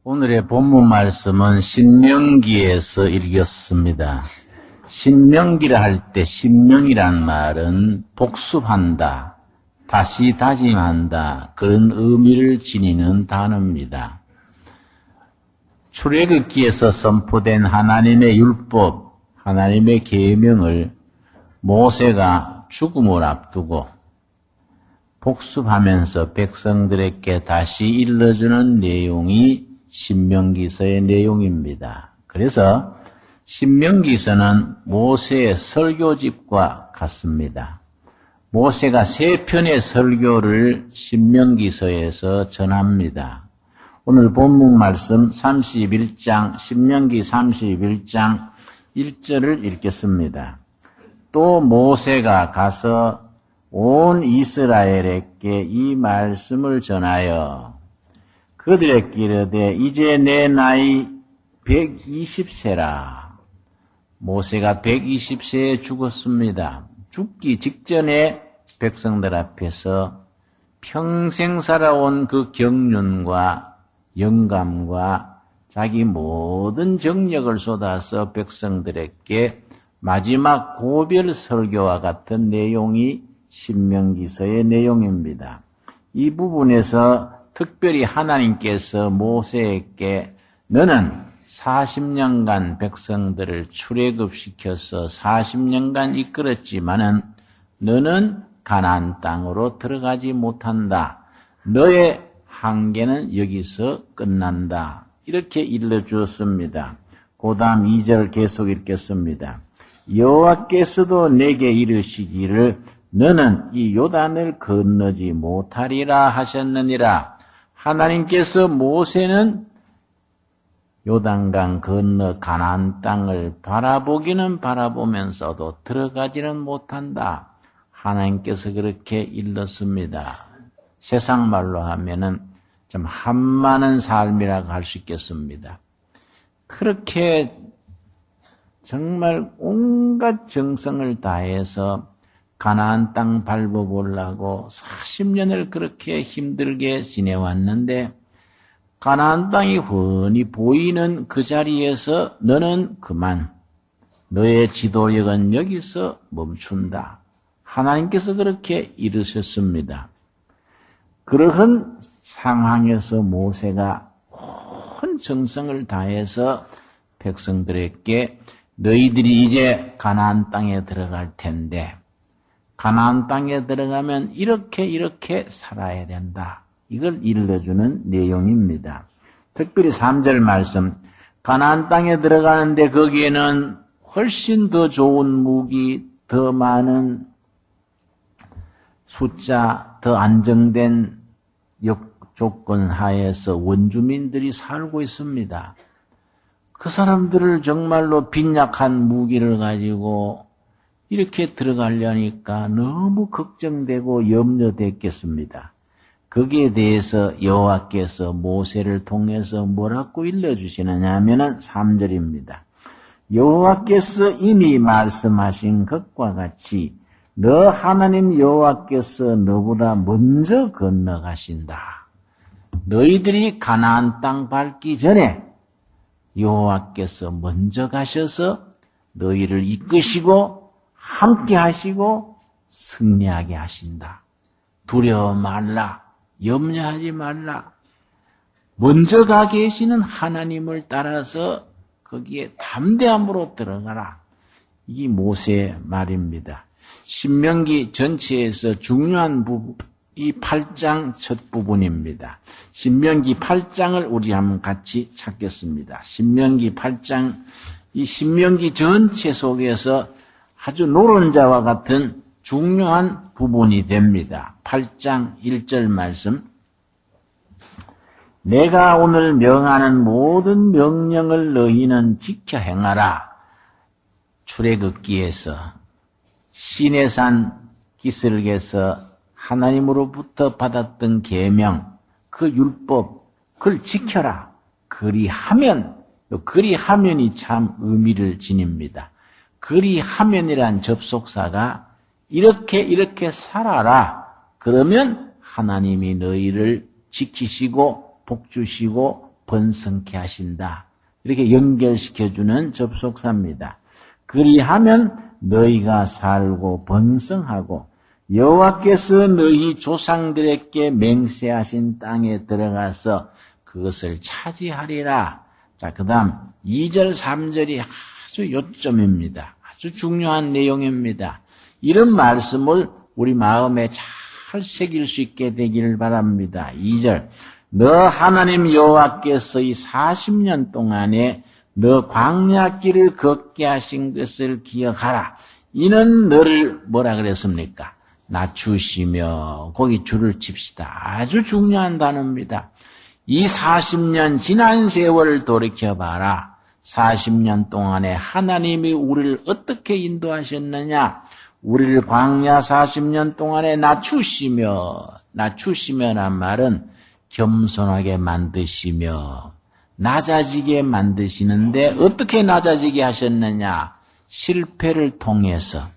오늘의 본문 말씀은 신명기에서 읽었습니다. 신명기라 할 때 신명이란 말은 복습한다, 다시 다짐한다, 그런 의미를 지니는 단어입니다. 출애굽기에서 선포된 하나님의 율법, 하나님의 계명을 모세가 죽음을 앞두고 복습하면서 백성들에게 다시 일러주는 내용이 신명기서의 내용입니다. 그래서 신명기서는 모세의 설교집과 같습니다. 모세가 3편의 설교를 신명기서에서 전합니다. 오늘 본문 말씀 31장, 신명기 31장 1절을 읽겠습니다. 또 모세가 가서 온 이스라엘에게 이 말씀을 전하여 그들에게 이르되 이제 내 나이 120세라. 모세가 120세에 죽었습니다. 죽기 직전에 백성들 앞에서 평생 살아온 그 경륜과 영감과 자기 모든 정력을 쏟아서 백성들에게 마지막 고별 설교와 같은 내용이 신명기서의 내용입니다. 이 부분에서 특별히 하나님께서 모세에게 너는 40년간 백성들을 출애굽시켜서 40년간 이끌었지만은 너는 가나안 땅으로 들어가지 못한다. 너의 한계는 여기서 끝난다. 이렇게 일러주었습니다. 그 다음 2절 계속 읽겠습니다. 여호와께서도 내게 이르시기를 너는 이 요단을 건너지 못하리라 하셨느니라. 하나님께서 모세는 요단강 건너 가나안 땅을 바라보기는 바라보면서도 들어가지는 못한다. 하나님께서 그렇게 일렀습니다. 세상 말로 하면은 좀 한많은 삶이라고 할 수 있겠습니다. 그렇게 정말 온갖 정성을 다해서 가나안 땅 밟아보려고 40년을 그렇게 힘들게 지내왔는데 가나안 땅이 훤히 보이는 그 자리에서 너는 그만, 너의 지도력은 여기서 멈춘다. 하나님께서 그렇게 이르셨습니다. 그러한 상황에서 모세가 온 정성을 다해서 백성들에게 너희들이 이제 가나안 땅에 들어갈 텐데 가나안 땅에 들어가면 이렇게 살아야 된다. 이걸 일러주는 내용입니다. 특별히 3절 말씀, 가나안 땅에 들어가는데 거기에는 훨씬 더 좋은 무기, 더 많은 숫자, 더 안정된 조건 하에서 원주민들이 살고 있습니다. 그 사람들을 정말로 빈약한 무기를 가지고 이렇게 들어가려니까 너무 걱정되고 염려됐겠습니다. 거기에 대해서 여호와께서 모세를 통해서 뭐라고 일러주시느냐 하면은 3절입니다. 여호와께서 이미 말씀하신 것과 같이 너 하나님 여호와께서 너보다 먼저 건너가신다. 너희들이 가나안 땅 밟기 전에 여호와께서 먼저 가셔서 너희를 이끄시고 함께 하시고 승리하게 하신다. 두려워 말라. 염려하지 말라. 먼저 가 계시는 하나님을 따라서 거기에 담대함으로 들어가라. 이게 모세의 말입니다. 신명기 전체에서 중요한 부분, 이 8장 첫 부분입니다. 신명기 8장을 우리 한번 같이 찾겠습니다. 신명기 8장, 이 신명기 전체 속에서 아주 노론자와 같은 중요한 부분이 됩니다. 8장 1절 말씀. 내가 오늘 명하는 모든 명령을 너희는 지켜 행하라. 출애굽기에서 시내산 기슭에서 하나님으로부터 받았던 계명, 그 율법, 그걸 지켜라. 그리하면이 참 의미를 지닙니다. 그리하면이란 접속사가 이렇게 살아라. 그러면 하나님이 너희를 지키시고 복 주시고 번성케 하신다. 이렇게 연결시켜주는 접속사입니다. 그리하면 너희가 살고 번성하고 여호와께서 너희 조상들에게 맹세하신 땅에 들어가서 그것을 차지하리라. 자, 그 다음 2절 3절이 아주 요점입니다. 아주 중요한 내용입니다. 이런 말씀을 우리 마음에 잘 새길 수 있게 되기를 바랍니다. 2절 너 하나님 여호와께서 이 40년 동안에 너 광야길을 걷게 하신 것을 기억하라. 이는 너를 뭐라 그랬습니까? 낮추시며. 거기 줄을 칩시다. 아주 중요한 단어입니다. 이 40년 지난 세월을 돌이켜봐라. 40년 동안에 하나님이 우리를 어떻게 인도하셨느냐? 우리를 광야 40년 동안에 낮추시며란 말은 겸손하게 만드시며 낮아지게 만드시는데 어떻게 낮아지게 하셨느냐? 실패를 통해서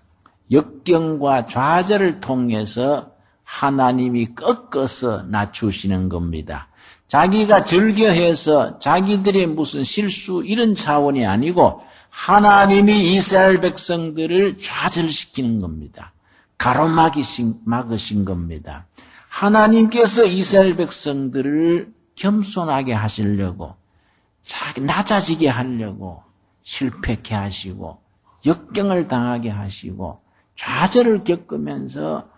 역경과 좌절을 통해서 하나님이 꺾어서 낮추시는 겁니다. 자기가 즐겨해서 자기들의 무슨 실수 이런 차원이 아니고 하나님이 이스라엘 백성들을 좌절시키는 겁니다. 가로막으신 겁니다. 하나님께서 이스라엘 백성들을 겸손하게 하시려고 낮아지게 하려고 실패케 하시고 역경을 당하게 하시고 좌절을 겪으면서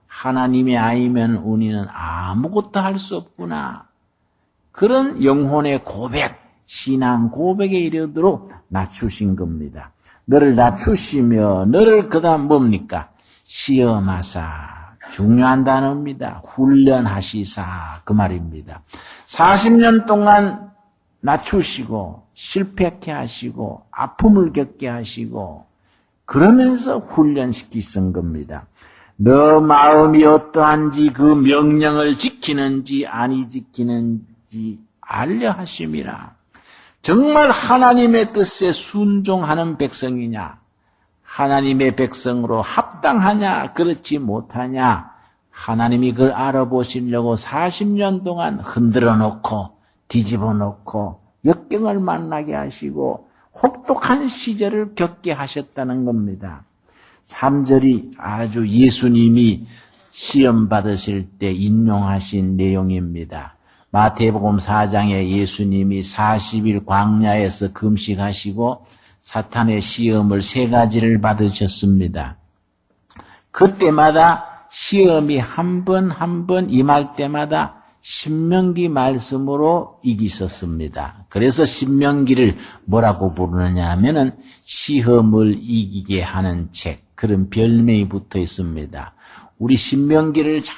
하나님이 아니면 우리는 아무것도 할 수 없구나. 그런 영혼의 고백, 신앙 고백에 이르도록 낮추신 겁니다. 너를 낮추시며 너를 그다음 뭡니까? 시험하사. 중요한 단어입니다. 훈련하시사 그 말입니다. 40년 동안 낮추시고 실패케 하시고 아픔을 겪게 하시고 그러면서 훈련시키신 겁니다. 너 마음이 어떠한지 그 명령을 지키는지 아니 지키는지 알려 하심이라. 정말 하나님의 뜻에 순종하는 백성이냐? 하나님의 백성으로 합당하냐? 그렇지 못하냐? 하나님이 그걸 알아보시려고 40년 동안 흔들어 놓고 뒤집어 놓고 역경을 만나게 하시고 혹독한 시절을 겪게 하셨다는 겁니다. 3절이 아주 예수님이 시험 받으실 때 인용하신 내용입니다. 마태복음 4장에 예수님이 40일 광야에서 금식하시고 사탄의 시험을 3가지를 받으셨습니다. 그때마다 시험이 한 번 임할 때마다 신명기 말씀으로 이기셨습니다. 그래서 신명기를 뭐라고 부르느냐 하면은 시험을 이기게 하는 책, 그런 별명이 붙어 있습니다. 우리 신명기를 잘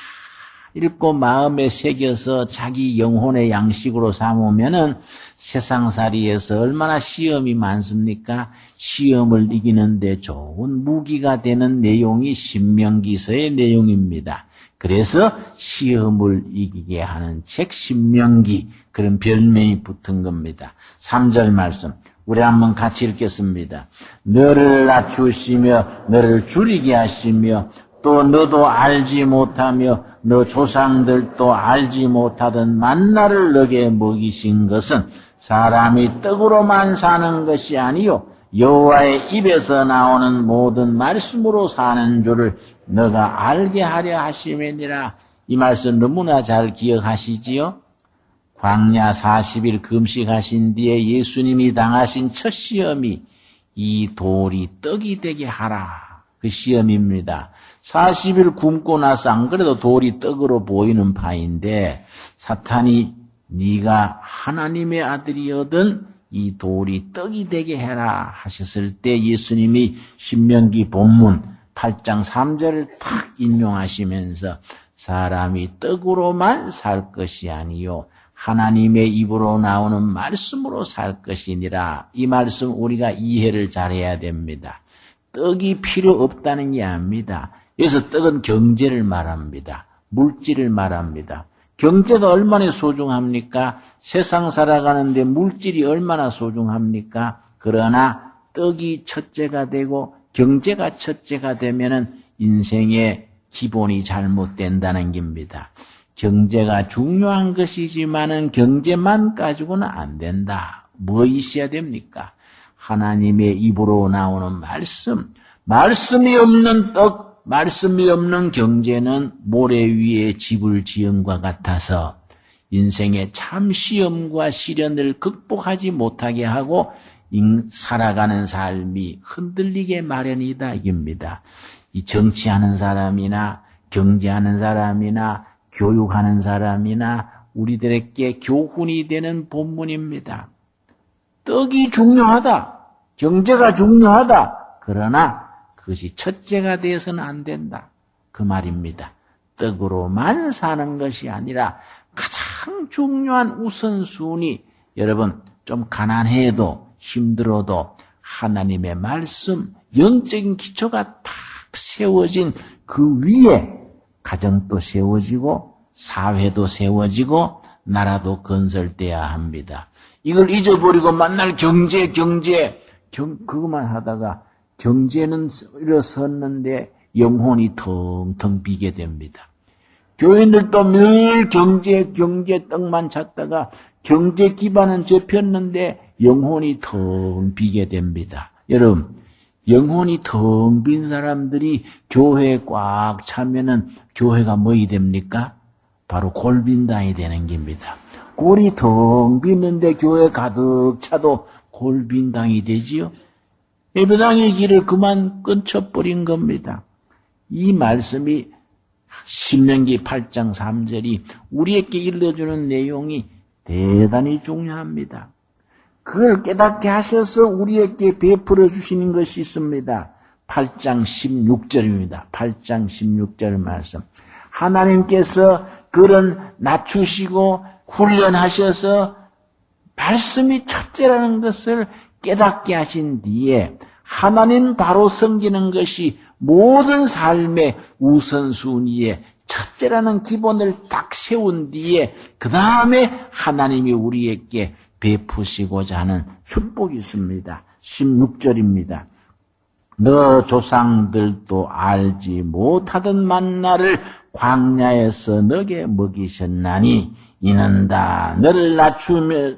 읽고 마음에 새겨서 자기 영혼의 양식으로 삼으면은 세상살이에서 얼마나 시험이 많습니까? 시험을 이기는데 좋은 무기가 되는 내용이 신명기서의 내용입니다. 그래서 시험을 이기게 하는 책 신명기, 그런 별명이 붙은 겁니다. 3절 말씀 우리 한번 같이 읽겠습니다. 너를 낮추시며 너를 줄이게 하시며 또 너도 알지 못하며 너 조상들도 알지 못하던 만나를 너게 먹이신 것은 사람이 떡으로만 사는 것이 아니요 여호와의 입에서 나오는 모든 말씀으로 사는 줄을 너가 알게 하려 하심이니라. 이 말씀 너무나 잘 기억하시지요? 광야 40일 금식하신 뒤에 예수님이 당하신 첫 시험이 이 돌이 떡이 되게 하라. 그 시험입니다. 40일 굶고 나서 안 그래도 돌이 떡으로 보이는 바인데 사탄이 네가 하나님의 아들이거든 이 돌이 떡이 되게 해라 하셨을 때 예수님이 신명기 본문 8장 3절을 탁 인용하시면서 사람이 떡으로만 살 것이 아니요 하나님의 입으로 나오는 말씀으로 살 것이니라. 이 말씀 우리가 이해를 잘해야 됩니다. 떡이 필요 없다는 게 아닙니다. 여기서 떡은 경제를 말합니다. 물질을 말합니다. 경제가 얼마나 소중합니까? 세상 살아가는데 물질이 얼마나 소중합니까? 그러나 떡이 첫째가 되고 경제가 첫째가 되면은 인생의 기본이 잘못된다는 겁니다. 경제가 중요한 것이지만은 경제만 가지고는 안 된다. 뭐 있어야 됩니까? 하나님의 입으로 나오는 말씀, 말씀이 없는 떡, 말씀이 없는 경제는 모래 위에 집을 지은과 같아서 인생의 참 시험과 시련을 극복하지 못하게 하고 살아가는 삶이 흔들리게 마련이다 이깁니다. 이 정치하는 사람이나 경제하는 사람이나 교육하는 사람이나 우리들에게 교훈이 되는 본문입니다. 떡이 중요하다. 경제가 중요하다. 그러나 그것이 첫째가 되어서는 안 된다. 그 말입니다. 떡으로만 사는 것이 아니라 가장 중요한 우선순위, 여러분 좀 가난해도 힘들어도 하나님의 말씀, 영적인 기초가 탁 세워진 그 위에 가정도 세워지고 사회도 세워지고 나라도 건설돼야 합니다. 이걸 잊어버리고 맨날 경제 그것만 하다가 경제는 일어섰는데 영혼이 텅텅 비게 됩니다. 교인들도 늘 경제 떡만 찾다가 경제 기반은 접혔는데 영혼이 텅 비게 됩니다. 여러분, 영혼이 텅 빈 사람들이 교회에 꽉 차면은 교회가 뭐이 됩니까? 바로 골빈당이 되는 겁니다. 골이 텅 비는데 교회 가득 차도 골빈당이 되지요. 예배당의 길을 그만 끊쳐버린 겁니다. 이 말씀이 신명기 8장 3절이 우리에게 일러주는 내용이 대단히 중요합니다. 그걸 깨닫게 하셔서 우리에게 베풀어 주시는 것이 있습니다. 8장 16절입니다. 8장 16절 말씀. 하나님께서 그런 낮추시고 훈련하셔서 말씀이 첫째라는 것을 깨닫게 하신 뒤에 하나님 바로 섬기는 것이 모든 삶의 우선순위에 첫째라는 기본을 딱 세운 뒤에 그 다음에 하나님이 우리에게 베푸시고자 하는 축복이 있습니다. 16절입니다. 너 조상들도 알지 못하던 만나를 광야에서 너게 먹이셨나니 이는 다 너를 낮추며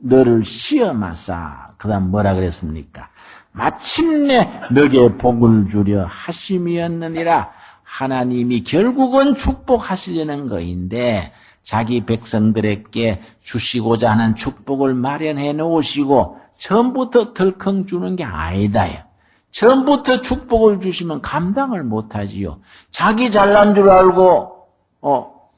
너를 시험하사. 그 다음 뭐라 그랬습니까? 마침내 너게 복을 주려 하심이었느니라. 하나님이 결국은 축복하시려는 거인데 자기 백성들에게 주시고자 하는 축복을 마련해 놓으시고 처음부터 덜컹 주는 게 아니다. 처음부터 축복을 주시면 감당을 못하지요. 자기 잘난 줄 알고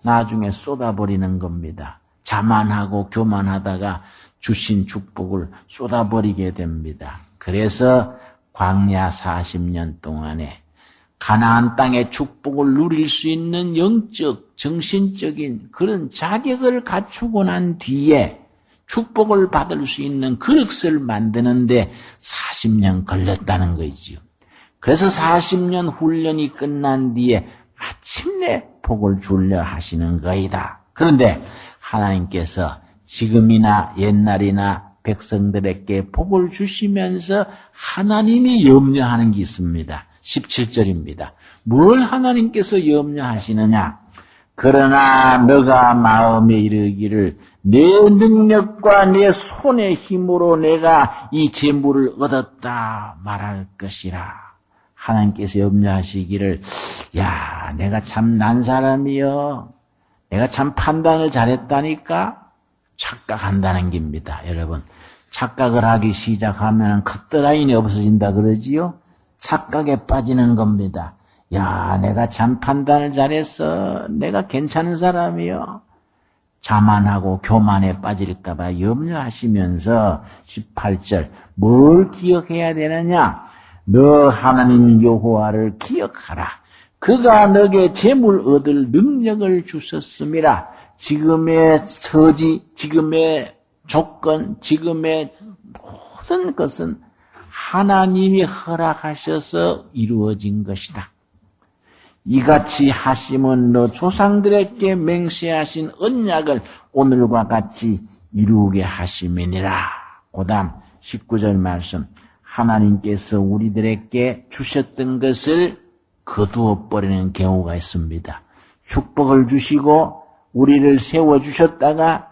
나중에 쏟아버리는 겁니다. 자만하고 교만하다가 주신 축복을 쏟아버리게 됩니다. 그래서 광야 40년 동안에 가나안 땅의 축복을 누릴 수 있는 영적, 정신적인 그런 자격을 갖추고 난 뒤에 축복을 받을 수 있는 그릇을 만드는데 40년 걸렸다는 거지요. 그래서 40년 훈련이 끝난 뒤에 마침내 복을 주려 하시는 거이다. 그런데 하나님께서 지금이나 옛날이나 백성들에게 복을 주시면서 하나님이 염려하는 게 있습니다. 17절입니다. 뭘 하나님께서 염려하시느냐? 그러나 너가 마음에 이르기를 내 능력과 내 손의 힘으로 내가 이 재물을 얻었다 말할 것이라. 하나님께서 염려하시기를 야, 내가 참 난 사람이여. 내가 참 판단을 잘했다니까? 착각한다는 겁니다. 여러분, 착각을 하기 시작하면 커트라인이 없어진다 그러지요? 착각에 빠지는 겁니다. 야, 내가 참 판단을 잘했어. 내가 괜찮은 사람이요. 자만하고 교만에 빠질까봐 염려하시면서 18절 뭘 기억해야 되느냐? 너 하나님 여호와를 기억하라. 그가 너에게 재물 얻을 능력을 주셨음이라. 지금의 처지, 지금의 조건, 지금의 모든 것은 하나님이 허락하셔서 이루어진 것이다. 이같이 하심은 너 조상들에게 맹세하신 언약을 오늘과 같이 이루게 하심이니라. 그 다음 19절 말씀. 하나님께서 우리들에게 주셨던 것을 거두어 버리는 경우가 있습니다. 축복을 주시고 우리를 세워주셨다가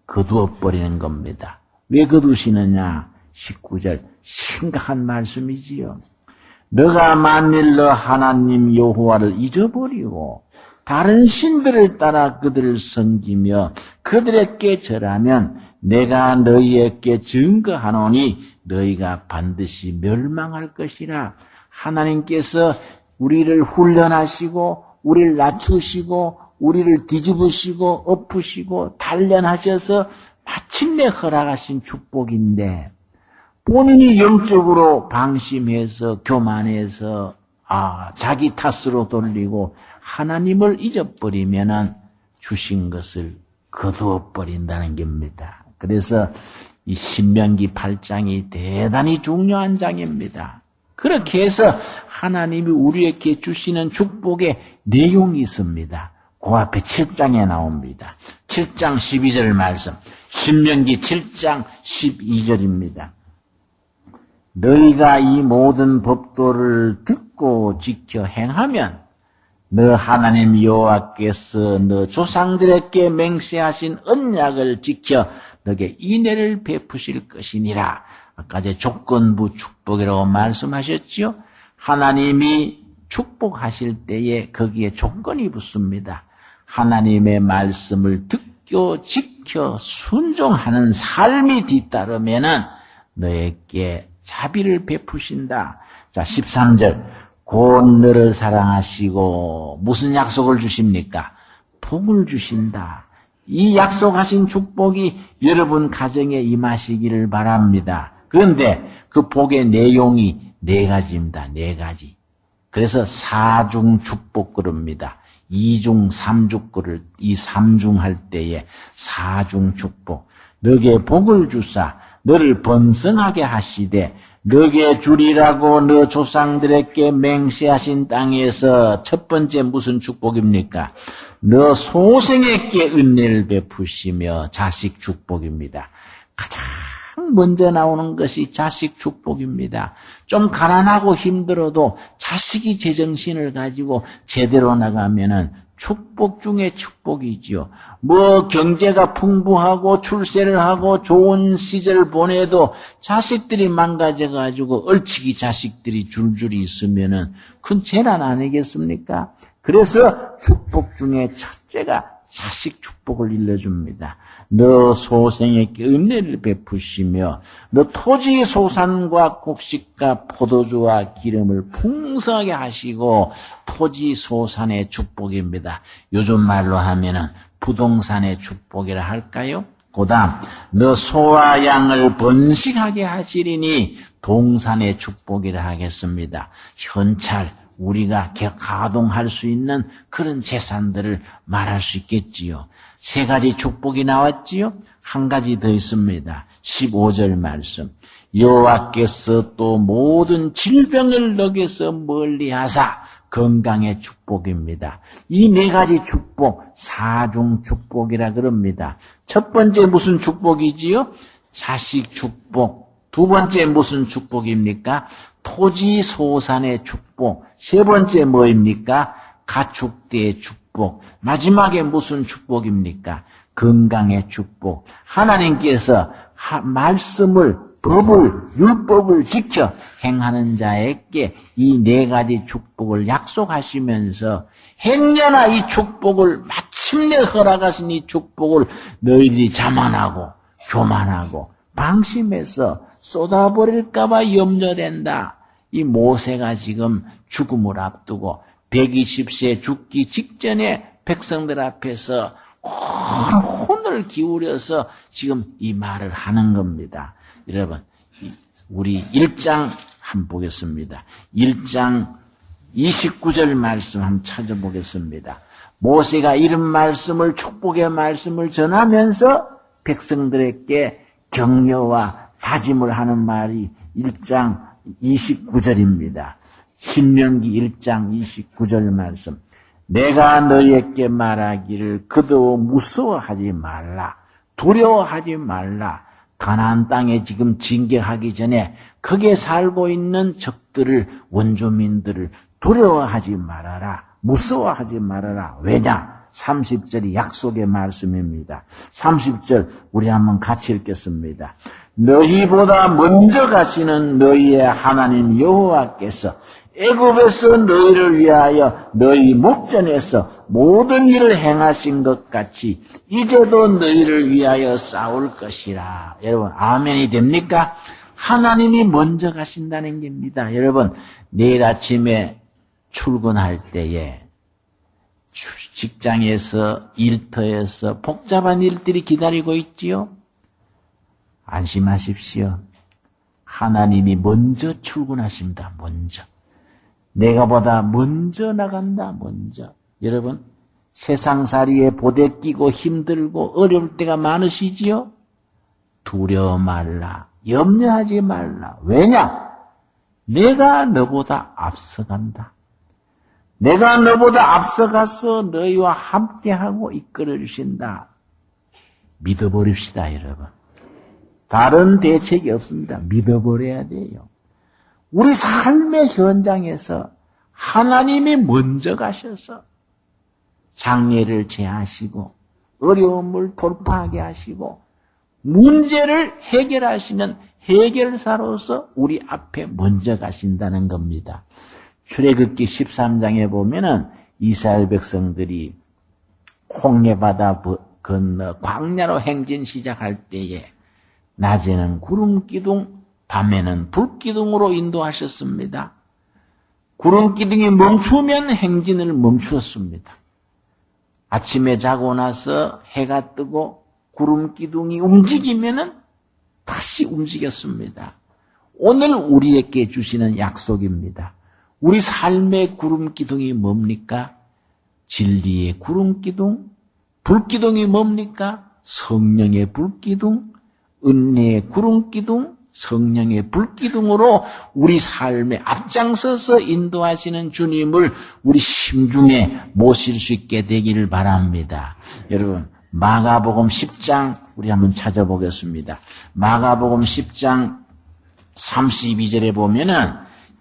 거두어버리는 겁니다. 왜 거두시느냐? 19절 심각한 말씀이지요. 너가 만일로 하나님 여호와를 잊어버리고 다른 신들을 따라 그들을 섬기며 그들에게 절하면 내가 너희에게 증거하노니 너희가 반드시 멸망할 것이라. 하나님께서 우리를 훈련하시고 우리를 낮추시고 우리를 뒤집으시고 엎으시고 단련하셔서 마침내 허락하신 축복인데 본인이 영적으로 방심해서 교만해서 자기 탓으로 돌리고 하나님을 잊어버리면은 주신 것을 거두어 버린다는 겁니다. 그래서 이 신명기 8장이 대단히 중요한 장입니다. 그렇게 해서 하나님이 우리에게 주시는 축복의 내용이 있습니다. 그 앞에 7장에 나옵니다. 7장 12절 말씀. 신명기 7장 12절입니다. 너희가 이 모든 법도를 듣고 지켜 행하면 너 하나님 여호와께서 너 조상들에게 맹세하신 언약을 지켜 너에게 인애를 베푸실 것이니라. 아까 제 조건부 축복이라고 말씀하셨지요. 하나님이 축복하실 때에 거기에 조건이 붙습니다. 하나님의 말씀을 듣고 지켜 순종하는 삶이 뒤따르면은 너에게 자비를 베푸신다. 자, 13절. 곧 너를 사랑하시고 무슨 약속을 주십니까? 복을 주신다. 이 약속하신 축복이 여러분 가정에 임하시기를 바랍니다. 그런데 그 복의 내용이 4가지입니다. 4가지. 그래서 사중 축복 그럽니다. 2중, 3중 그를 이 3중 할 때에 사중 축복. 너에게 복을 주사 너를 번성하게 하시되 너에게 주리라고 너 조상들에게 맹세하신 땅에서 첫 번째 무슨 축복입니까? 너 소생에게 은혜를 베푸시며 자식 축복입니다. 가장 먼저 나오는 것이 자식 축복입니다. 좀 가난하고 힘들어도 자식이 제정신을 가지고 제대로 나가면은 축복 중에 축복이지요. 뭐 경제가 풍부하고 출세를 하고 좋은 시절을 보내도 자식들이 망가져가지고 얼치기 자식들이 줄줄이 있으면은 큰 재난 아니겠습니까? 그래서 축복 중에 첫째가 자식 축복을 일러줍니다. 너 소생에게 은혜를 베푸시며 너 토지 소산과 곡식과 포도주와 기름을 풍성하게 하시고 토지 소산의 축복입니다. 요즘 말로 하면은 부동산의 축복이라 할까요? 그다음 너 소와 양을 번식하게 하시리니 동산의 축복이라 하겠습니다. 현찰 우리가 가동할 수 있는 그런 재산들을 말할 수 있겠지요. 3가지 축복이 나왔지요. 한 가지 더 있습니다. 15절 말씀. 여호와께서 또 모든 질병을 너에게서 멀리하사 건강의 축복입니다. 이 4가지 축복, 사중 축복이라 그럽니다. 첫 번째 무슨 축복이지요? 자식 축복. 두 번째 무슨 축복입니까? 토지 소산의 축복. 세 번째 뭐입니까? 가축대의 축복. 마지막에 무슨 축복입니까? 건강의 축복. 하나님께서 말씀을, 법을, 율법을 지켜 행하는 자에게 이 4가지 축복을 약속하시면서 행여나 이 축복을 마침내 허락하신 이 축복을 너희들이 자만하고 교만하고 방심해서 쏟아버릴까봐 염려된다. 이 모세가 지금 죽음을 앞두고 120세 죽기 직전에 백성들 앞에서 혼을 기울여서 지금 이 말을 하는 겁니다. 여러분, 우리 1장 한번 보겠습니다. 1장 29절 말씀 한번 찾아보겠습니다. 모세가 이런 말씀을, 축복의 말씀을 전하면서 백성들에게 격려와 다짐을 하는 말이 1장 29절입니다. 신명기 1장 29절 말씀. 내가 너희에게 말하기를 그도 무서워하지 말라. 두려워하지 말라. 가나안 땅에 지금 진격하기 전에 거기에 살고 있는 적들을, 원주민들을 두려워하지 말아라. 무서워하지 말아라. 왜냐? 30절이 약속의 말씀입니다. 30절 우리 한번 같이 읽겠습니다. 너희보다 먼저 가시는 너희의 하나님 여호와께서 애굽에서 너희를 위하여 너희 목전에서 모든 일을 행하신 것 같이 이제도 너희를 위하여 싸울 것이라. 여러분 아멘이 됩니까? 하나님이 먼저 가신다는 겁니다. 여러분 내일 아침에 출근할 때에 직장에서 일터에서 복잡한 일들이 기다리고 있지요. 안심하십시오. 하나님이 먼저 출근하십니다. 먼저. 내가 보다 먼저 나간다. 먼저. 여러분 세상살이에 보대 끼고 힘들고 어려울 때가 많으시지요? 두려워 말라. 염려하지 말라. 왜냐? 내가 너보다 앞서간다. 내가 너보다 앞서가서 너희와 함께하고 이끌어 주신다. 믿어버립시다, 여러분. 다른 대책이 없습니다. 믿어버려야 돼요. 우리 삶의 현장에서 하나님이 먼저 가셔서 장애를 제하시고 어려움을 돌파하게 하시고 문제를 해결하시는 해결사로서 우리 앞에 먼저 가신다는 겁니다. 출애굽기 13장에 보면은 이스라엘 백성들이 홍해바다 건너 광야로 행진 시작할 때에 낮에는 구름기둥, 밤에는 불기둥으로 인도하셨습니다. 구름기둥이 멈추면 행진을 멈추었습니다. 아침에 자고 나서 해가 뜨고 구름기둥이 움직이면은 다시 움직였습니다. 오늘 우리에게 주시는 약속입니다. 우리 삶의 구름기둥이 뭡니까? 진리의 구름기둥, 불기둥이 뭡니까? 성령의 불기둥, 은혜의 구름기둥, 성령의 불기둥으로 우리 삶에 앞장서서 인도하시는 주님을 우리 심중에 모실 수 있게 되기를 바랍니다. 여러분 마가복음 10장 우리 한번 찾아보겠습니다. 마가복음 10장 32절에 보면은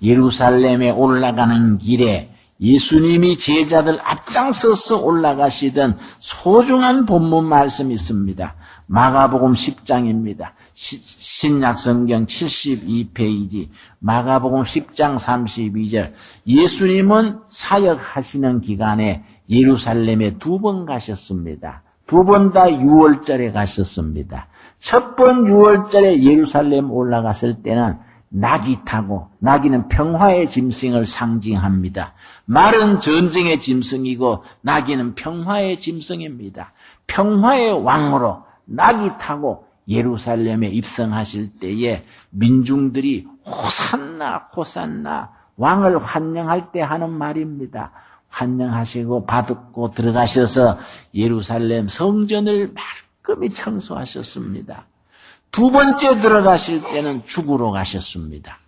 예루살렘에 올라가는 길에 예수님이 제자들 앞장서서 올라가시던 소중한 본문 말씀이 있습니다. 마가복음 10장입니다. 신약성경 72페이지 마가복음 10장 32절 예수님은 사역하시는 기간에 예루살렘에 2번 가셨습니다. 2번 다 6월절에 가셨습니다. 첫 번 6월절에 예루살렘 올라갔을 때는 낙이 타고 낙이는 평화의 짐승을 상징합니다. 말은 전쟁의 짐승이고 낙이는 평화의 짐승입니다. 평화의 왕으로 낙이 타고 예루살렘에 입성하실 때에 민중들이 호산나 호산나 왕을 환영할 때 하는 말입니다. 환영하시고 받고 들어가셔서 예루살렘 성전을 말끔히 청소하셨습니다. 2번째 들어가실 때는 죽으러 가셨습니다.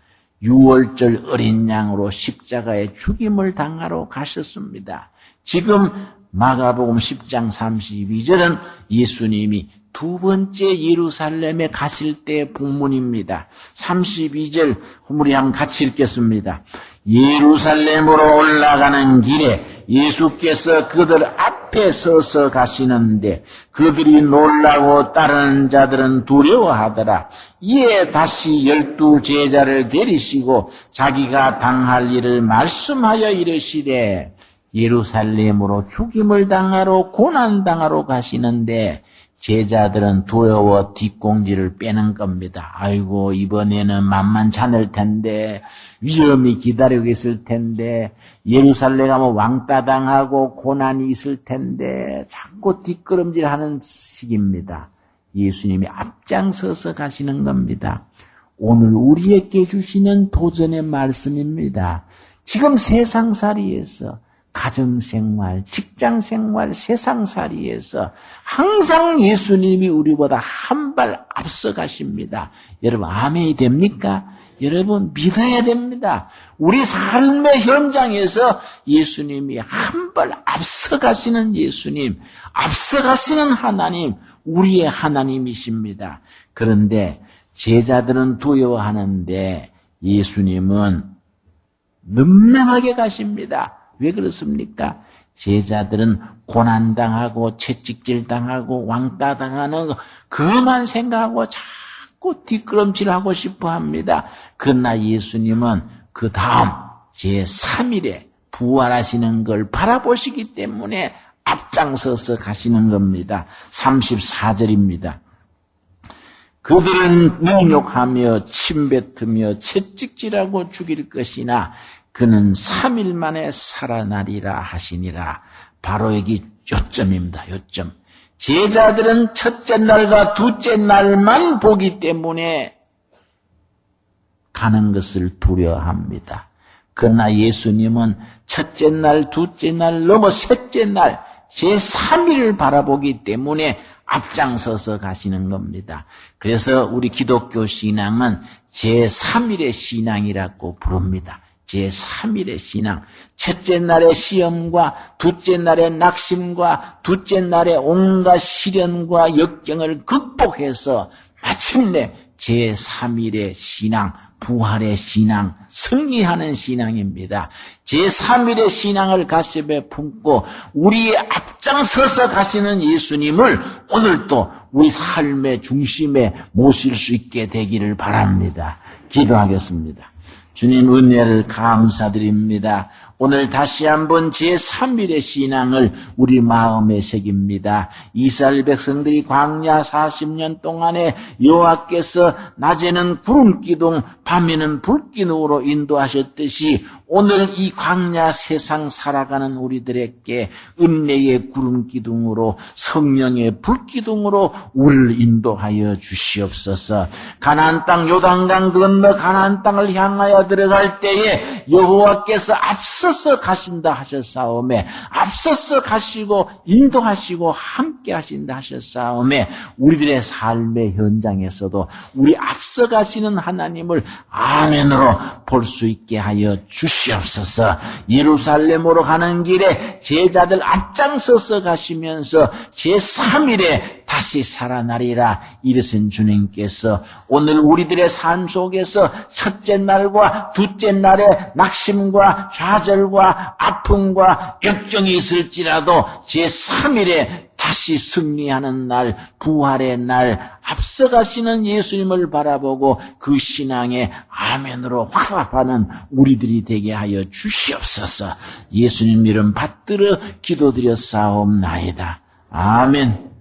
6월절 어린 양으로 십자가의 죽임을 당하러 가셨습니다. 지금 마가복음 10장 32절은 예수님이 2번째 예루살렘에 가실 때 본문입니다. 32절 우리 한번 같이 읽겠습니다. 예루살렘으로 올라가는 길에 예수께서 그들 앞에 서서 가시는데 그들이 놀라고 따르는 자들은 두려워하더라. 이에 다시 12 제자를 데리시고 자기가 당할 일을 말씀하여 이르시되 예루살렘으로 죽임을 당하러 고난당하러 가시는데 제자들은 두려워 뒷공지를 빼는 겁니다. 아이고 이번에는 만만치 않을 텐데 위험이 기다리고 있을 텐데 예루살렘 가면 왕따 당하고 고난이 있을 텐데 자꾸 뒷걸음질하는 시기입니다. 예수님이 앞장서서 가시는 겁니다. 오늘 우리에게 주시는 도전의 말씀입니다. 지금 세상살이에서 가정생활, 직장생활, 세상살이에서 항상 예수님이 우리보다 한 발 앞서 가십니다. 여러분 아멘이 됩니까? 여러분 믿어야 됩니다. 우리 삶의 현장에서 예수님이 한 발 앞서 가시는 예수님, 앞서 가시는 하나님, 우리의 하나님이십니다. 그런데 제자들은 두려워하는데 예수님은 능명하게 가십니다. 왜 그렇습니까? 제자들은 고난당하고 채찍질당하고 왕따당하는 그만 생각하고 자꾸 뒷걸음질하고 싶어 합니다. 그러나 예수님은 그 다음 제3일에 부활하시는 걸 바라보시기 때문에 앞장서서 가시는 겁니다. 34절입니다. 그들은 능욕하며 침뱉으며 채찍질하고 죽일 것이나 그는 3일 만에 살아나리라 하시니라. 바로 여기 요점입니다. 요점. 제자들은 첫째 날과 둘째 날만 보기 때문에 가는 것을 두려워합니다. 그러나 예수님은 첫째 날, 둘째 날, 넘어 셋째 날, 제3일을 바라보기 때문에 앞장서서 가시는 겁니다. 그래서 우리 기독교 신앙은 제3일의 신앙이라고 부릅니다. 제3일의 신앙. 첫째 날의 시험과 둘째 날의 낙심과 둘째 날의 온갖 시련과 역경을 극복해서 마침내 제3일의 신앙, 부활의 신앙, 승리하는 신앙입니다. 제3일의 신앙을 가슴에 품고 우리의 앞장서서 가시는 예수님을 오늘도 우리 삶의 중심에 모실 수 있게 되기를 바랍니다. 기도하겠습니다. 주님 은혜를 감사드립니다. 오늘 다시 한번 제3일의 신앙을 우리 마음에 새깁니다. 이스라엘 백성들이 광야 40년 동안에 여호와께서 낮에는 구름기둥, 밤에는 불기둥으로 인도하셨듯이 오늘 이 광야 세상 살아가는 우리들에게 은혜의 구름기둥으로 성령의 불기둥으로 우리를 인도하여 주시옵소서. 가나안 땅 요단강 건너 가나안 땅을 향하여 들어갈 때에 여호와께서 앞서서 가신다 하셨사오매, 앞서서 가시고 인도하시고 함께 하신다 하셨사오매, 우리들의 삶의 현장에서도 우리 앞서 가시는 하나님을 아멘으로 볼 수 있게 하여 주시옵소서. 예루살렘으로 가는 길에 제자들 앞장서서 가시면서 제3일에 다시 살아나리라 이르신 주님께서 오늘 우리들의 삶 속에서 첫째 날과 둘째 날에 낙심과 좌절과 아픔과 역경이 있을지라도 제3일에 다시 승리하는 날, 부활의 날, 앞서가시는 예수님을 바라보고 그 신앙에 아멘으로 화답하는 우리들이 되게 하여 주시옵소서. 예수님 이름 받들어 기도드렸사옵나이다. 아멘.